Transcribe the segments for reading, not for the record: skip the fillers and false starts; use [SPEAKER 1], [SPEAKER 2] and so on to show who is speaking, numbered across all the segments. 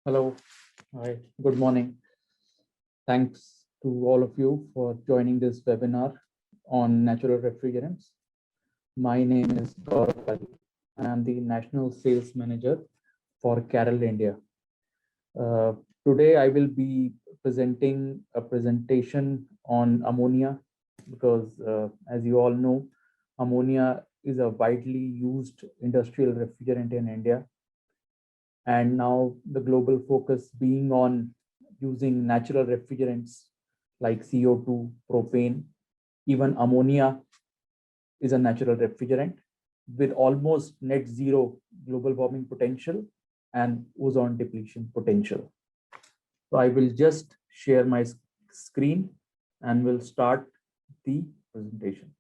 [SPEAKER 1] Hello. Hi. Good morning. Thanks to all of you for joining this webinar on natural refrigerants. My name is Gaurav Ali, and I'm the National Sales Manager for Carroll India. Today, I will be presenting a presentation on ammonia because, as you all know, ammonia is a widely used industrial refrigerant in India. And now the global focus being on using natural refrigerants like CO2, propane, even ammonia is a natural refrigerant with almost net zero global warming potential and ozone depletion potential. So I will just share my screen and we'll start the presentation.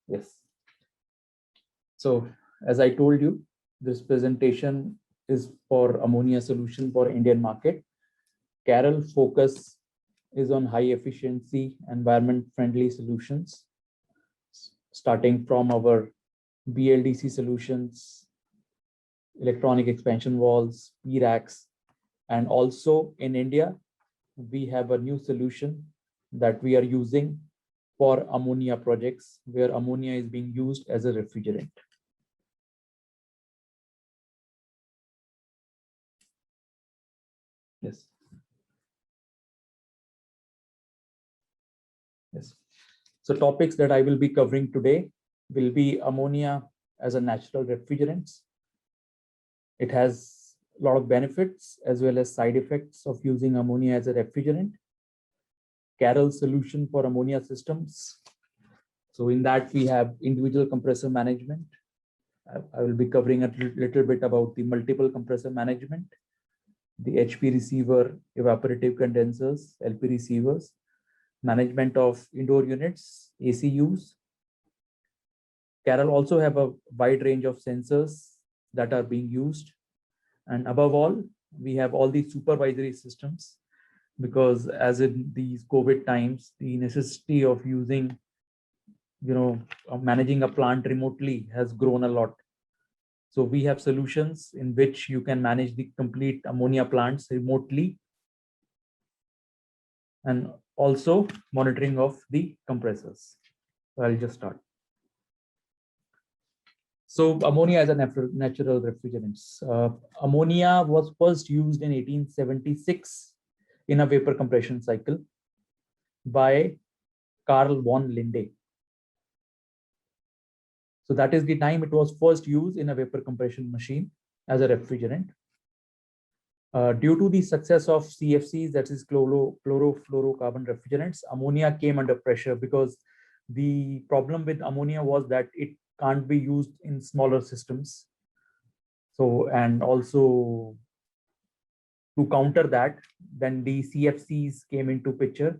[SPEAKER 1] Yes. So as I told you, this presentation is for ammonia solution for Indian market. Carroll focus is on high efficiency, environment friendly solutions, starting from our BLDC solutions, electronic expansion valves, PRACs, and also in India, we have a new solution that we are using for ammonia projects where ammonia is being used as a refrigerant. Yes. Yes. So topics that I will be covering today will be ammonia as a natural refrigerant. It has a lot of benefits as well as side effects of using ammonia as a refrigerant. Carroll solution for ammonia systems. So in that we have individual compressor management. I will be covering a little bit about the multiple compressor management, the HP receiver, evaporative condensers, LP receivers, management of indoor units, ACUs. Carroll also have a wide range of sensors that are being used. And above all, we have all these supervisory systems because as in these COVID times, the necessity of using, managing a plant remotely has grown a lot. So we have solutions in which you can manage the complete ammonia plants remotely and also monitoring of the compressors. So I'll just start. So ammonia as a natural refrigerant. Ammonia was first used in 1876 in a vapor compression cycle by Carl von Linde. So that is the time it was first used in a vapor compression machine as a refrigerant. Due to the success of CFCs, that is chlorofluorocarbon refrigerants, ammonia came under pressure because the problem with ammonia was that it can't be used in smaller systems. So, and also to counter that, then the CFCs came into picture.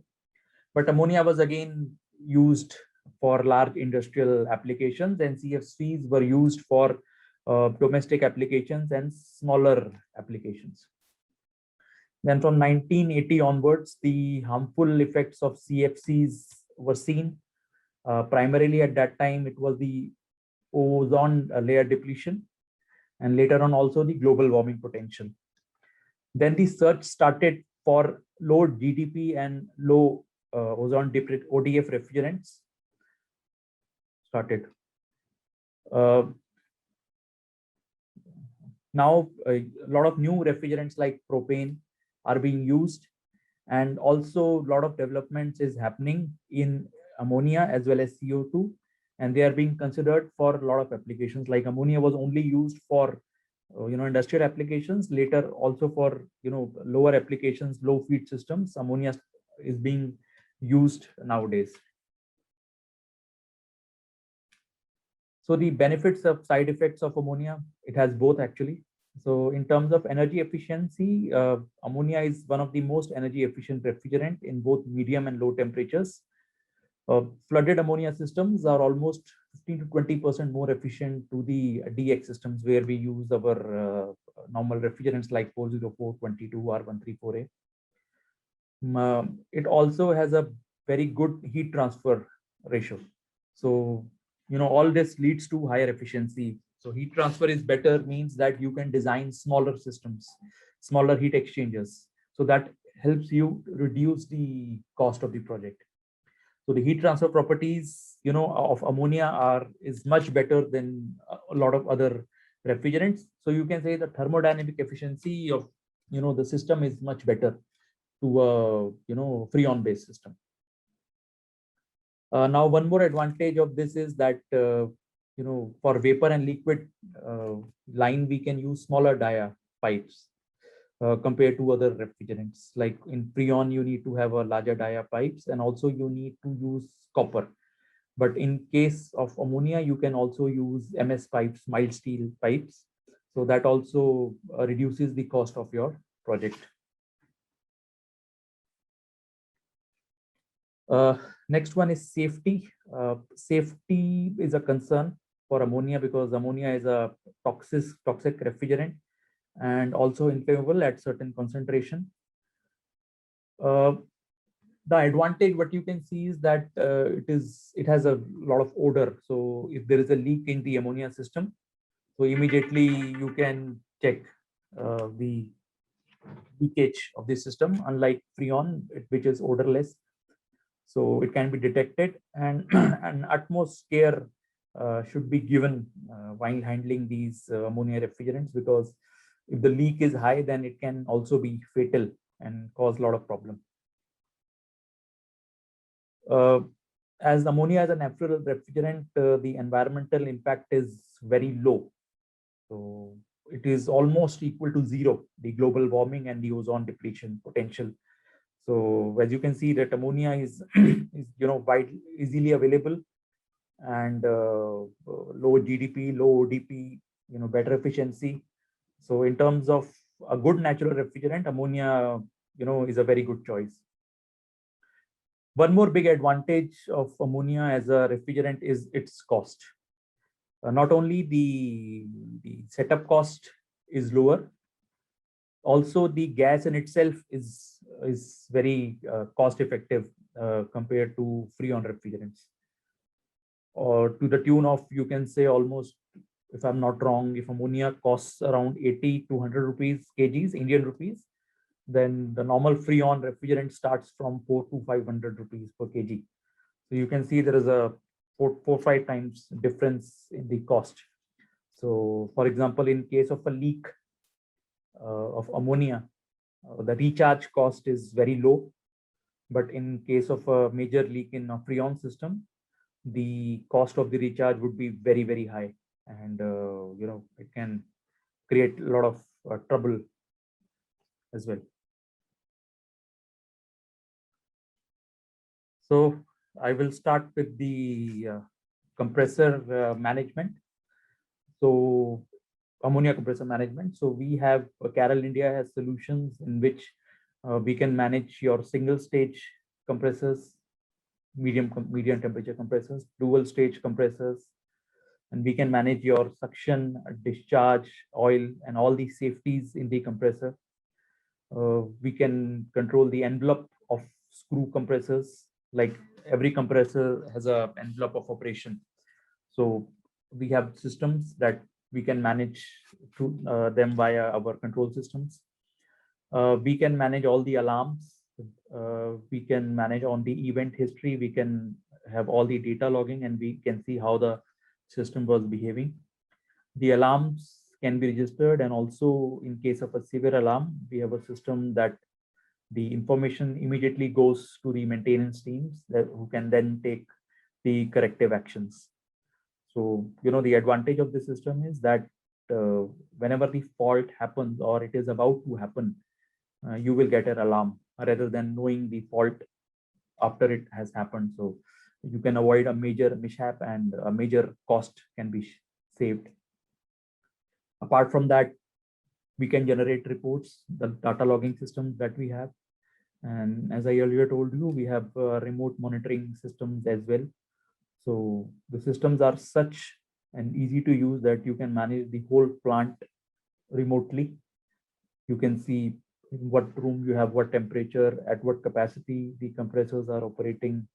[SPEAKER 1] But ammonia was again used for large industrial applications, and CFCs were used for domestic applications and smaller applications. Then from 1980 onwards, the harmful effects of CFCs were seen. Primarily at that time, it was the ozone layer depletion, and later on also the global warming potential. Then the search started for low GDP and low ozone ODF refrigerants started. Now a lot of new refrigerants like propane are being used, and also a lot of developments is happening in ammonia as well as CO2, and they are being considered for a lot of applications. Like ammonia was only used for industrial applications. Later also for lower applications, low feed systems, ammonia is being used nowadays. So the benefits of side effects of ammonia, it has both actually. So in terms of energy efficiency, ammonia is one of the most energy efficient refrigerant in both medium and low temperatures. Flooded ammonia systems are almost 15 to 20% more efficient to the DX systems where we use our normal refrigerants like 40422 or 134A. It also has a very good heat transfer ratio. So, all this leads to higher efficiency. So heat transfer is better means that you can design smaller systems, smaller heat exchangers. So that helps you reduce the cost of the project. So the heat transfer properties, of ammonia is much better than a lot of other refrigerants. So you can say the thermodynamic efficiency of, the system is much better to a, freon based system. Now, one more advantage of this is that, for vapor and liquid line, we can use smaller dia pipes compared to other refrigerants. Like in freon, you need to have a larger dia pipes, and also you need to use copper. But in case of ammonia, you can also use MS pipes, mild steel pipes. So that also reduces the cost of your project. Next one is safety. Safety is a concern for ammonia because ammonia is a toxic refrigerant and also inflammable at certain concentration. The advantage what you can see is that it has a lot of odor. So if there is a leak in the ammonia system, so immediately you can check the leakage of the system, unlike freon, which is odorless. So it can be detected, and and utmost care should be given while handling these ammonia refrigerants, because if the leak is high, then it can also be fatal and cause a lot of problem. As ammonia is a natural refrigerant, the environmental impact is very low. So it is almost equal to zero, the global warming and the ozone depletion potential. So as you can see that ammonia is, easily available, and low GDP, low ODP, better efficiency. So in terms of a good natural refrigerant, ammonia, is a very good choice. One more big advantage of ammonia as a refrigerant is its cost. Not only the setup cost is lower, also the gas in itself is very cost effective compared to freon refrigerants, or to the tune of, you can say, almost, if I'm not wrong, if ammonia costs around 80 to 100 rupees kgs, Indian rupees, then the normal freon refrigerant starts from 4 to 500 rupees per kg. So you can see there is a 4-5 times difference in the cost. So for example, in case of a leak of ammonia, the recharge cost is very low. But in case of a major leak in a freon system, the cost of the recharge would be very, very high. And, it can create a lot of trouble as well. So I will start with the compressor management. So ammonia compressor management. So we have, Carroll India has solutions in which we can manage your single stage compressors, medium temperature compressors, dual stage compressors, and we can manage your suction, discharge, oil, and all the safeties in the compressor. We can control the envelope of screw compressors. Like every compressor has a envelope of operation. So we have systems that we can manage through them via our control systems. We can manage all the alarms. We can manage on the event history. We can have all the data logging, and we can see how the system was behaving. The alarms can be registered, and also in case of a severe alarm, we have a system that the information immediately goes to the maintenance teams who can then take the corrective actions. So, the advantage of this system is that whenever the fault happens or it is about to happen, you will get an alarm rather than knowing the fault after it has happened. So you can avoid a major mishap, and a major cost can be saved. Apart from that, we can generate reports, the data logging systems that we have. And as I earlier told you, we have remote monitoring systems as well. So the systems are such and easy to use that you can manage the whole plant remotely. You can see in what room you have what temperature, at what capacity the compressors are operating,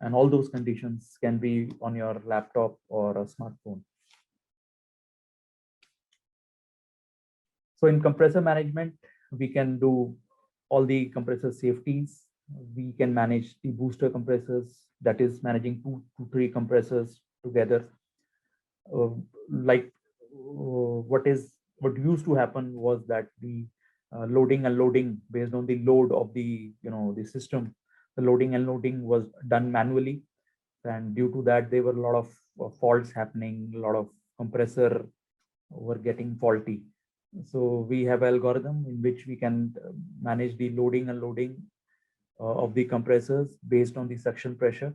[SPEAKER 1] and all those conditions can be on your laptop or a smartphone. So in compressor management, we can do all the compressor safeties. We can manage the booster compressors, that is managing 2 to 3 compressors together. Like what used to happen was that the loading and loading based on the load of the system, the loading and loading was done manually, and due to that there were a lot of faults happening, a lot of compressor were getting faulty. So we have algorithm in which we can manage the loading and loading of the compressors based on the suction pressure.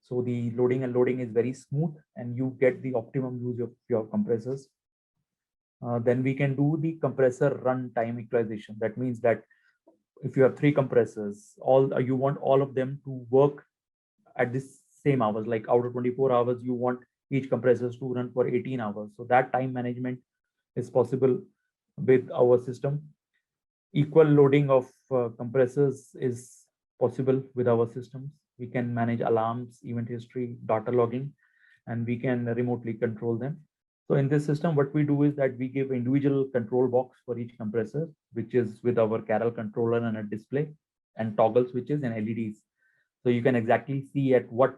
[SPEAKER 1] So the loading and loading is very smooth and you get the optimum use of your compressors. Then we can do the compressor run time equalization. That means that if you have 3 compressors, you want all of them to work at this same hours, like out of 24 hours, you want each compressors to run for 18 hours. So that time management is possible with our system. Equal loading of compressors is possible with our systems. We can manage alarms, event history, data logging, and we can remotely control them. So in this system, what we do is that we give individual control box for each compressor, which is with our Carol controller and a display and toggle switches and LEDs. So you can exactly see at what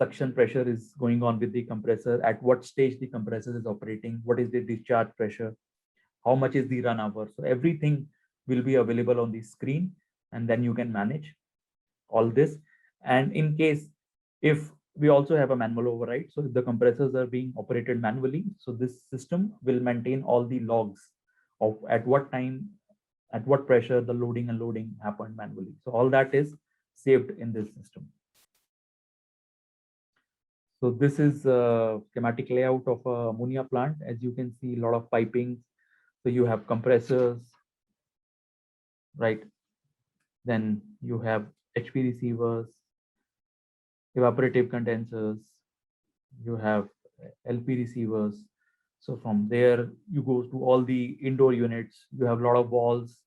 [SPEAKER 1] suction pressure is going on with the compressor, at what stage the compressor is operating, what is the discharge pressure, how much is the run hour. So everything will be available on the screen, and then you can manage all this. And in case if we also have a manual override, so if the compressors are being operated manually, so this system will maintain all the logs of at what time, at what pressure the loading and loading happened manually. So all that is saved in this system. So this is a schematic layout of a ammonia plant. As you can see, a lot of piping. So you have compressors, right? Then you have HP receivers, evaporative condensers, you have LP receivers. So from there, you go to all the indoor units. You have a lot of valves,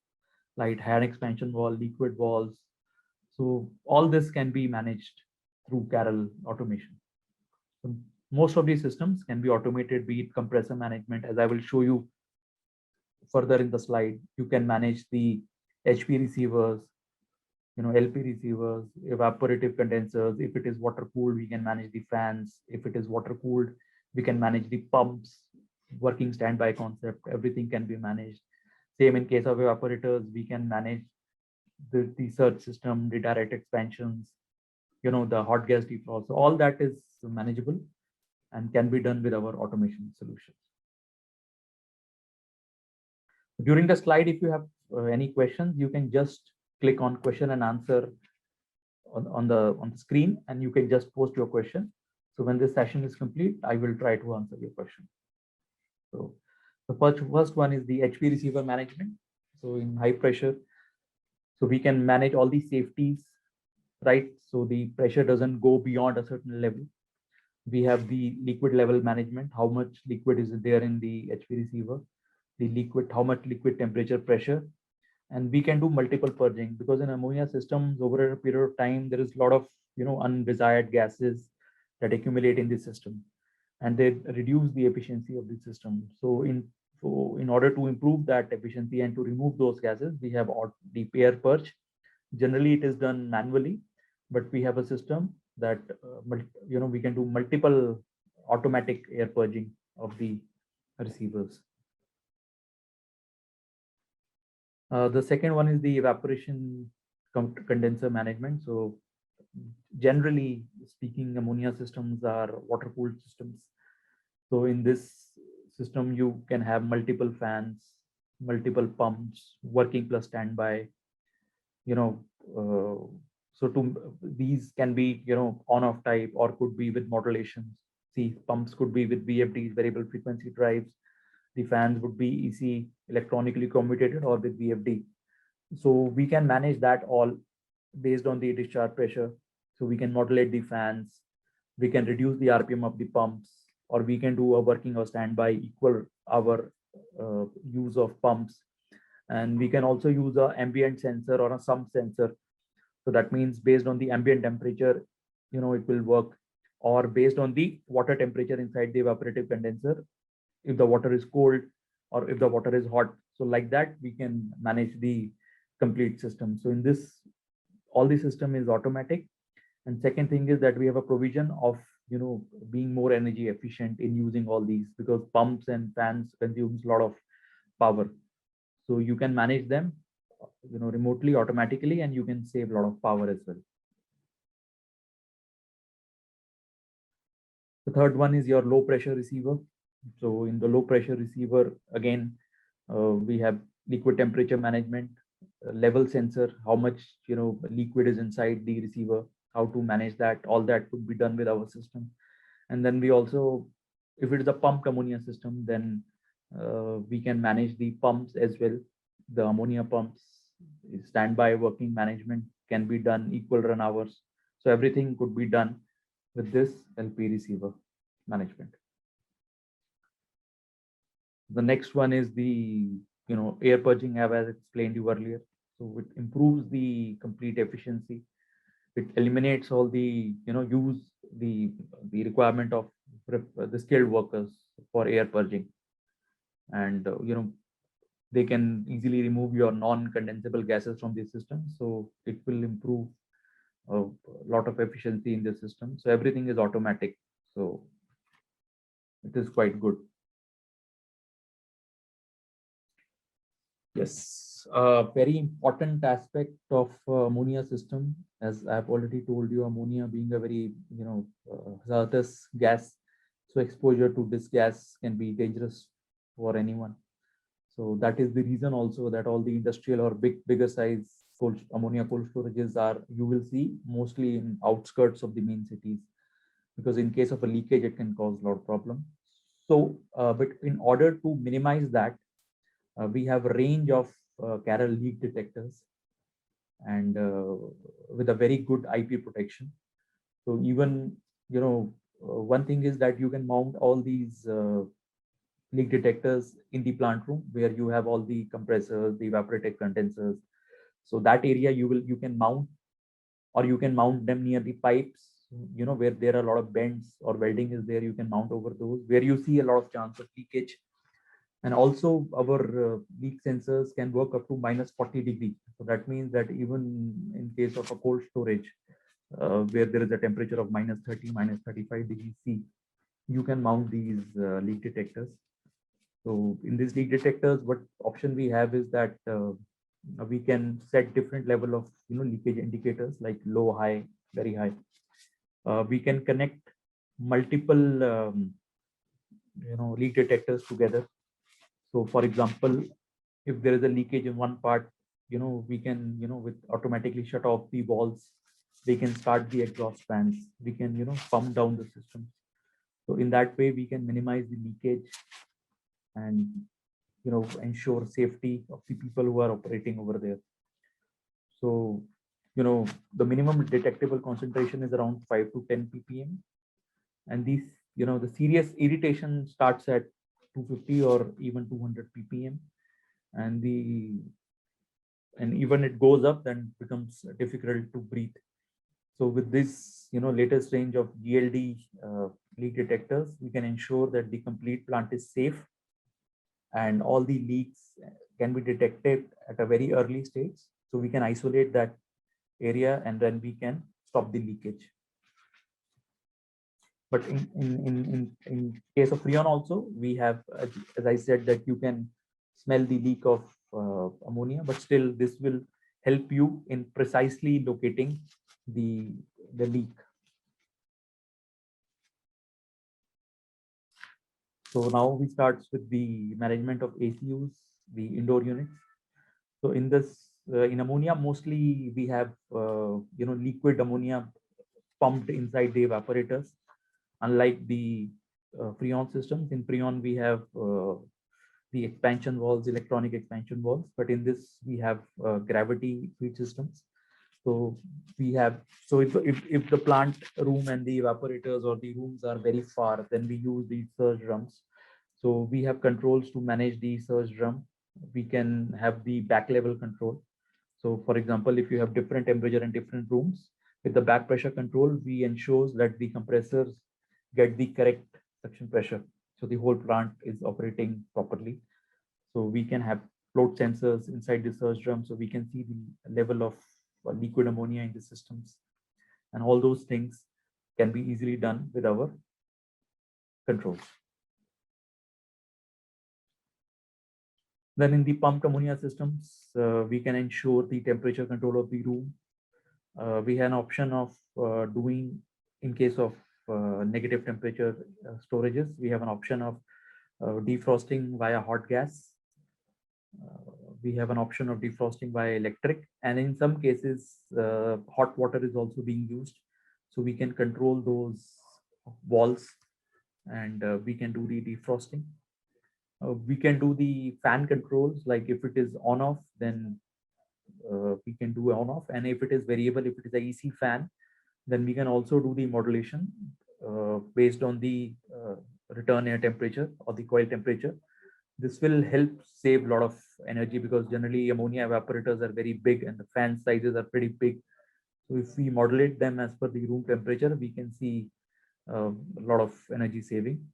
[SPEAKER 1] like hand expansion valve, liquid valves. So all this can be managed through Carol automation. So most of these systems can be automated, be it compressor management, as I will show you further in the slide. You can manage the HP receivers, LP receivers, evaporative condensers. If it is water cooled, we can manage the fans. If it is water cooled, we can manage the pumps, working standby concept. Everything can be managed. Same in case of evaporators, we can manage the surge system, the direct expansions, the hot gas defrost. So all that is manageable and can be done with our automation solutions. During the slide, if you have any questions, you can just click on question and answer on the screen, and you can just post your question. So when this session is complete, I will try to answer your question. So the first one is the HP receiver management. So in high pressure, so we can manage all the safeties, right? So the pressure doesn't go beyond a certain level. We have the liquid level management, how much liquid is there in the HP receiver, the liquid, how much liquid temperature, pressure, and we can do multiple purging, because in ammonia systems over a period of time, there is a lot of undesired gases that accumulate in the system, and they reduce the efficiency of the system. So in order to improve that efficiency and to remove those gases, we have the air purge. Generally, it is done manually, but we have a system that we can do multiple automatic air purging of the receivers. The second one is the evaporation condenser management. So generally speaking, ammonia systems are water cooled systems. So in this system, you can have multiple fans, multiple pumps, working plus standby. So these can be on off type, or could be with modulations. See, pumps could be with VFDs, variable frequency drives. The fans would be EC, electronically commutated, or with VFD. So we can manage that all based on the discharge pressure. So we can modulate the fans, We can reduce the RPM of the pumps, or we can do a working or standby equal our use of pumps. And we can also use a ambient sensor or a sump sensor. So that means based on the ambient temperature, it will work, or based on the water temperature inside the evaporative condenser, if the water is cold or if the water is hot. So like that, we can manage the complete system. So in this, all the system is automatic. And second thing is that we have a provision of, being more energy efficient in using all these, because pumps and fans consumes a lot of power. So you can manage them, remotely, automatically, and you can save a lot of power as well. The third one is your low pressure receiver. So in the low pressure receiver, again, we have liquid temperature management, level sensor, how much liquid is inside the receiver, how to manage that. All that could be done with our system. And then we also, if it is a pumped ammonia system, then we can manage the pumps as well. The ammonia pumps, standby working management can be done, equal run hours. So everything could be done with this LP receiver management. The next one is the air purging, as explained you earlier. So it improves the complete efficiency. It eliminates all the use the requirement of the skilled workers for air purging, and they can easily remove your non-condensable gases from the system. So it will improve a lot of efficiency in the system. So everything is automatic. So it is quite good. Yes, a very important aspect of ammonia system, as I've already told you, ammonia being a very hazardous gas. So exposure to this gas can be dangerous for anyone. So that is the reason also that all the industrial or bigger size ammonia cold storages are, you will see, mostly in outskirts of the main cities, because in case of a leakage, it can cause a lot of problem. So, but in order to minimize that, we have a range of Carroll leak detectors, and with a very good IP protection. So even, one thing is that you can mount all these leak detectors in the plant room, where you have all the compressors, the evaporative condensers. So that area you can mount, or you can mount them near the pipes, where there are a lot of bends or welding is there. You can mount over those where you see a lot of chance of leakage. And also our leak sensors can work up to -40 degrees. So that means that even in case of a cold storage, where there is a temperature of -30, -35 degrees C, you can mount these leak detectors. So in these leak detectors, what option we have is that we can set different level of leakage indicators, like low, high, very high. We can connect multiple leak detectors together. So for example, if there is a leakage in one part, we can with automatically shut off the valves. We can start the exhaust fans. We can pump down the system. So in that way, we can minimize the leakage and ensure safety of the people who are operating over there. So the minimum detectable concentration is around 5 to 10 ppm, and these the serious irritation starts at 250 or even 200 ppm, and even it goes up, then becomes difficult to breathe. So with this latest range of GLD leak detectors, we can ensure that the complete plant is safe, and all the leaks can be detected at a very early stage. So we can isolate that area, and then we can stop the leakage. But in case of Freon also, we have, as I said, that you can smell the leak of ammonia, but still this will help you in precisely locating the leak. So now we start with the management of ACUs, the indoor units. So in this, in ammonia, mostly we have liquid ammonia pumped inside the evaporators. Unlike the Freon systems, in Freon we have the expansion valves, electronic expansion valves, but in this we have gravity feed systems. So we have, so if the plant room and the evaporators or the rooms are very far, then we use these surge drums. So we have controls to manage the surge drum. We can have the back level control. So for example, if you have different temperature in different rooms, with the back pressure control, we ensures that the compressors get the correct suction pressure. So the whole plant is operating properly. So we can have float sensors inside the surge drum, so we can see the level of liquid ammonia in the systems. And all those things can be easily done with our controls. Then in the pumped ammonia systems, we can ensure the temperature control of the room. We have an option of doing, in case of negative temperature storages, we have an option of defrosting via hot gas. We have an option of defrosting via electric, and in some cases, hot water is also being used. So we can control those walls, and we can do the defrosting. We can do the fan controls, like if it is on off, then we can do on off, and if it is variable, if it is a EC fan, then we can also do the modulation based on the return air temperature or the coil temperature. This will help save a lot of energy, because generally ammonia evaporators are very big and the fan sizes are pretty big. So if we modulate them as per the room temperature, we can see a lot of energy saving.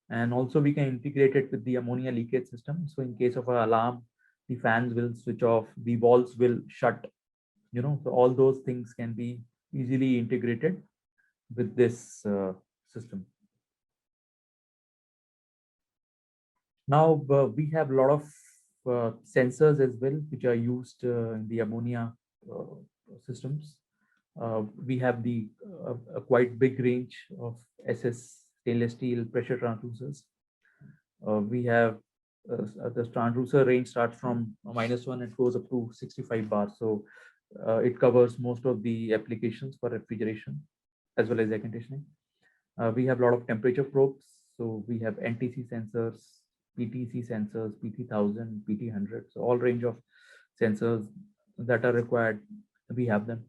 [SPEAKER 1] And also we can integrate it with the ammonia leakage system. So in case of an alarm, the fans will switch off, the valves will shut, so all those things can be easily integrated with this system. Now we have a lot of sensors as well, which are used in the ammonia systems. We have a quite big range of SS stainless steel pressure transducers. We have the transducer range starts from -1 and goes up to 65 bars. So it covers most of the applications for refrigeration as well as air conditioning. We have a lot of temperature probes. So we have NTC sensors, PTC sensors, PT1000, PT100. So all range of sensors that are required, we have them.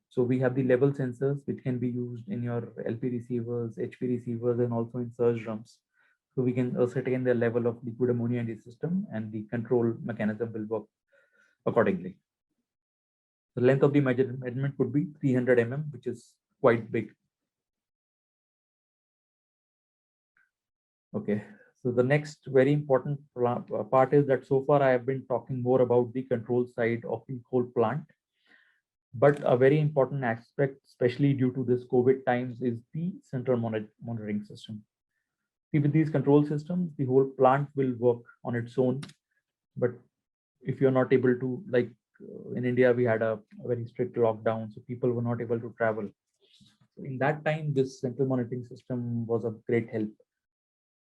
[SPEAKER 1] So we have the level sensors, which can be used in your LP receivers, HP receivers, and also in surge drums. So we can ascertain the level of liquid ammonia in the system, and the control mechanism will work accordingly. The length of the measurement could be 300 mm, which is quite big. Okay, so the next very important part is that so far I have been talking more about the control side of the whole plant. But a very important aspect, especially due to this COVID times, is the central monitoring system. See, with these control systems, the whole plant will work on its own. But if you're not able to, like in India, we had a very strict lockdown, so people were not able to travel. So in that time, this central monitoring system was of great help.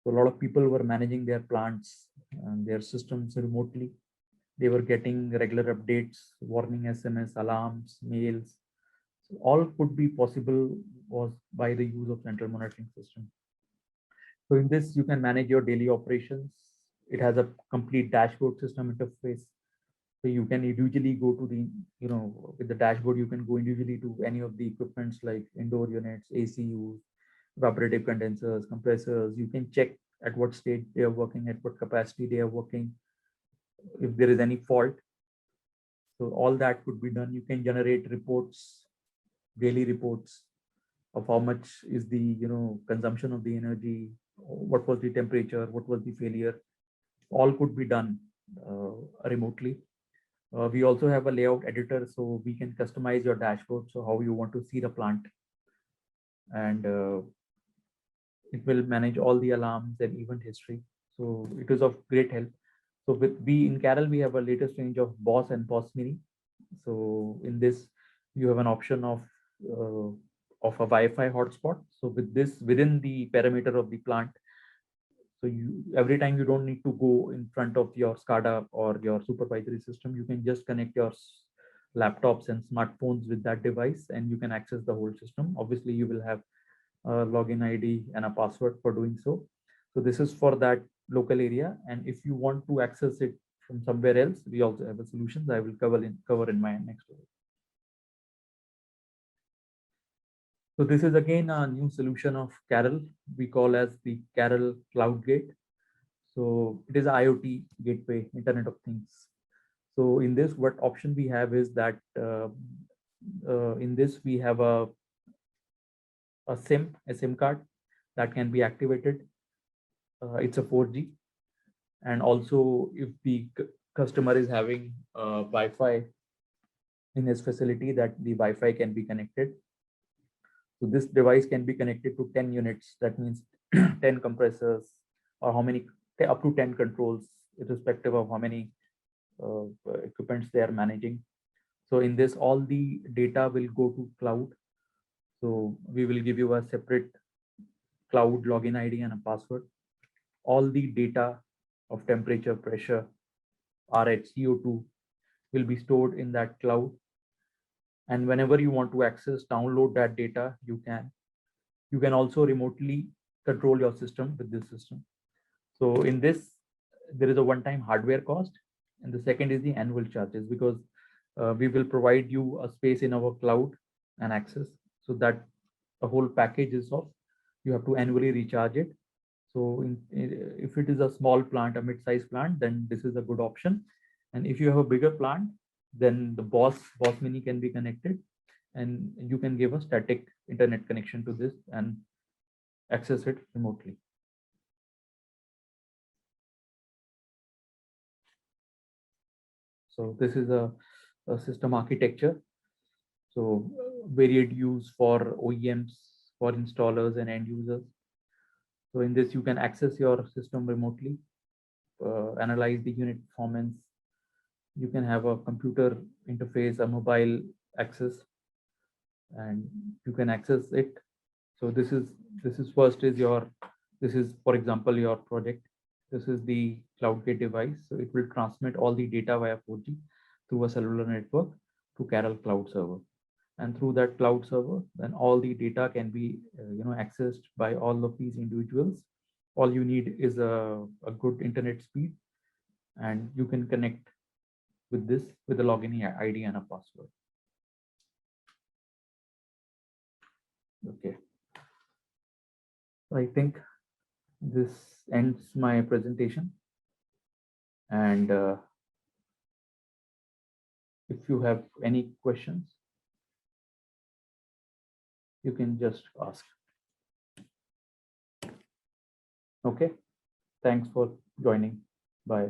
[SPEAKER 1] So a lot of people were managing their plants and their systems remotely. They were getting regular updates, warning SMS, alarms, mails. So all could be possible was by the use of central monitoring system. So in this, you can manage your daily operations. It has a complete dashboard system interface. So you can individually go to the, with the dashboard, you can go individually to any of the equipments like indoor units, ACUs, evaporative condensers, compressors. You can check at what state they are working, at what capacity they are working, if there is any fault. So all that could be done. You can generate reports, daily reports of how much is the consumption of the energy, what was the temperature, what was the failure. All could be done remotely. We also have a layout editor, so we can customize your dashboard, so how you want to see the plant, and it will manage all the alarms and event history. So it is of great help. So in Carel, we have a latest range of BOSS and BOSS Mini. So in this, you have an option of a Wi-Fi hotspot. So with this, within the perimeter of the plant, so every time you don't need to go in front of your SCADA or your supervisory system, you can just connect your laptops and smartphones with that device, and you can access the whole system. Obviously, you will have a login ID and a password for doing so. So this is for that local area. And if you want to access it from somewhere else, we also have a solution that I will cover in my next video. So this is again a new solution of Carol. We call as the Carol Cloud Gate. So it is IoT gateway, Internet of Things. So in this, what option we have is that in this we have a SIM card that can be activated. It's a 4G, and also if the customer is having Wi-Fi in his facility, that the Wi-Fi can be connected. So this device can be connected to 10 units. That means 10 compressors, or how many, up to 10 controls, irrespective of how many equipments they are managing. So in this, all the data will go to cloud. So we will give you a separate cloud login ID and a password. All the data of temperature, pressure, RH, CO2 will be stored in that cloud. And whenever you want to access, download that data, you can. You can also remotely control your system with this system. So in this, there is a one-time hardware cost, and the second is the annual charges, because we will provide you a space in our cloud and access, so that the whole package is of, you have to annually recharge it. So if it is a small plant, a mid-sized plant, then this is a good option. And if you have a bigger plant, then the Boss Mini can be connected, and you can give a static internet connection to this and access it remotely. So this is a system architecture. So varied use for OEMs, for installers and end users. So in this, you can access your system remotely, analyze the unit performance. You can have a computer interface, a mobile access, and you can access it. So this is first is your, this is, for example, your project. This is the CloudGate device. So it will transmit all the data via 4G through a cellular network to Carol Cloud Server. And through that cloud server, then all the data can be accessed by all of these individuals. All you need is a good internet speed, and you can connect with this with a login ID and a password. Okay. I think this ends my presentation. And if you have any questions, you can just ask. Okay. Thanks for joining. Bye.